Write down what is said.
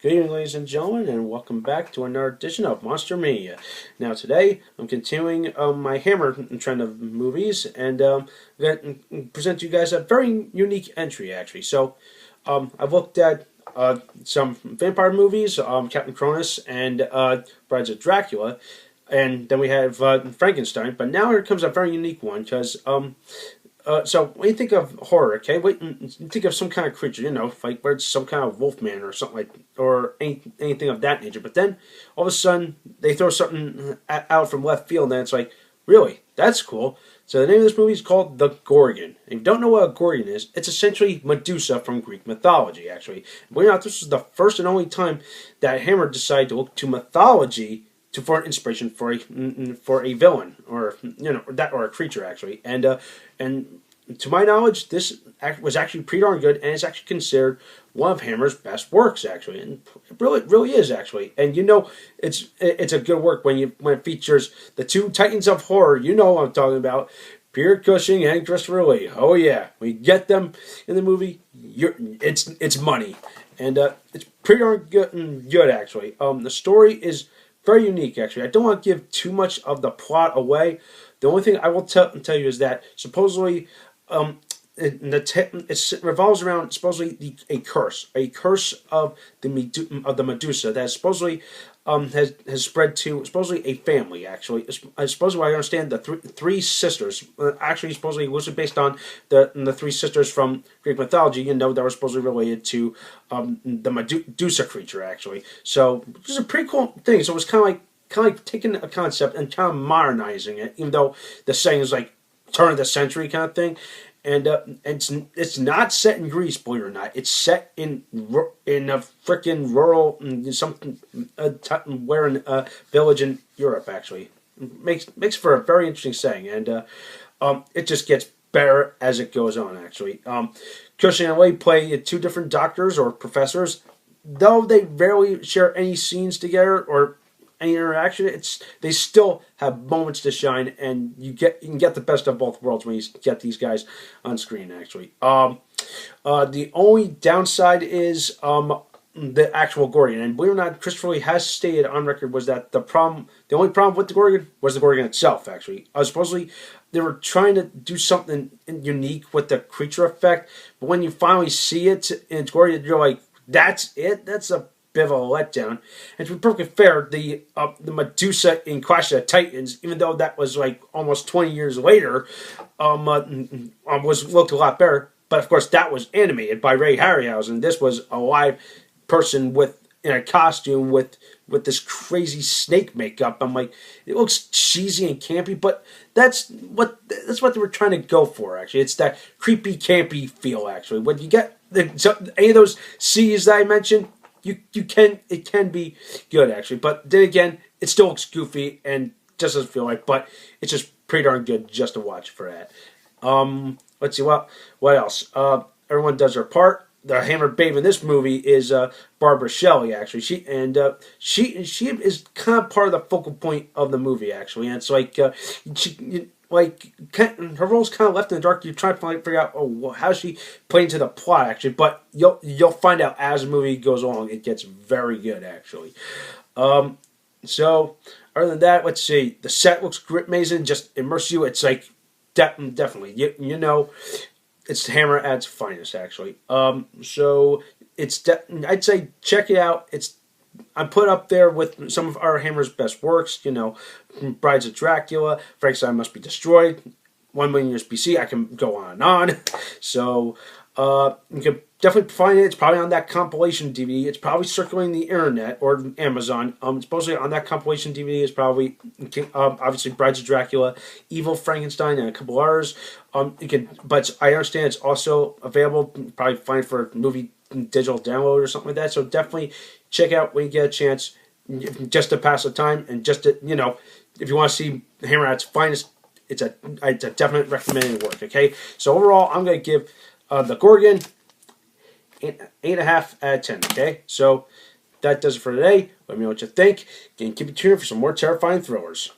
Good evening, ladies and gentlemen, and welcome back to another edition of Monster Mania. Now, today I'm continuing my Hammer trend of movies, and I'm going to present to you guys a very unique entry, actually. I've looked at some vampire movies, Captain Cronus and Brides of Dracula, and then we have Frankenstein. But now here comes a very unique one because so when you think of horror, okay, wait, you think of some kind of creature, like where it's some kind of wolfman or something like, or anything of that nature. But then all of a sudden they throw something out from left field, and it's like, really, that's cool. So the name of this movie is called The Gorgon. If you don't know what a Gorgon is, it's essentially Medusa from Greek mythology. Actually, believe it or not, this was the first and only time that Hammer decided to look to mythology for inspiration for a villain or or a creature actually, and to my knowledge this was actually pretty darn good, and it's actually considered one of Hammer's best works actually, and it really is actually. And it's a good work when it features the two titans of horror. You know what I'm talking about, Peter Cushing and Christopher Lee. Oh yeah, we get them in the movie. It's money, and it's pretty darn good actually. The story is very unique, actually. I don't want to give too much of the plot away. The only thing I will tell you is that supposedly, it revolves around supposedly a curse of the Medusa that supposedly has spread to supposedly a family. Actually, supposedly I understand the three sisters. Actually, supposedly loosely based on the three sisters from Greek mythology. That were supposedly related to the Medusa creature. Actually, so which is a pretty cool thing. So it was kind of like taking a concept and kind of modernizing it, even though the saying is like turn of the century kind of thing. And it's not set in Greece, believe it or not. It's set in a freaking rural something where in a village in Europe. Actually, makes for a very interesting saying, and it just gets better as it goes on. Actually, Cushing and Lee play two different doctors or professors, though they rarely share any scenes together or any interaction. They still have moments to shine, and you can get the best of both worlds when you get these guys on screen. Actually, the only downside is the actual Gorgon, and believe it or not, Christopher Lee has stated on record was that the only problem with the Gorgon was the Gorgon itself. Actually, supposedly they were trying to do something unique with the creature effect, but when you finally see it in its Gorgon, you're like, that's it. That's a bit of a letdown. And to be perfectly fair, the Medusa in Clash of the Titans, even though that was like almost 20 years later, looked a lot better. But of course, that was animated by Ray Harryhausen. This was a live person in a costume with this crazy snake makeup. I'm like, it looks cheesy and campy, but that's what they were trying to go for. Actually, it's that creepy, campy feel. Actually, when you get any of those C's that I mentioned, it can be good actually, but then again, it still looks goofy and just doesn't feel right. But it's just pretty darn good just to watch for that. Let's see what else. Everyone does their part. The Hammer Babe in this movie is Barbara Shelley. Actually, she is kind of part of the focal point of the movie. Actually, and it's like her role's kind of left in the dark. You're trying to figure out how she played into the plot actually, but you'll find out as the movie goes along. It gets very good actually. So other than that, let's see. The set looks amazing. Just immerse you. It's like definitely it's Hammer at its finest actually. So I'd say check it out. I put up there with some of our Hammer's best works, Brides of Dracula, Frankenstein Must Be Destroyed, 1 million years BC. I can go on and on. So you can definitely find it. It's probably on that compilation DVD. It's probably circulating the internet or Amazon. Supposedly on that compilation DVD is probably obviously Brides of Dracula, Evil Frankenstein, and a couple others. But I understand it's also available. You can probably find it for movie digital download or something like that. So definitely check out when you get a chance, just to pass the time, and just to if you want to see Hammer at its finest, it's a definite recommended work. Okay, so overall, I'm going to give the Gorgon 8.5 out of 10. Okay, so that does it for today. Let me know what you think, and keep it tuned for some more terrifying thrillers.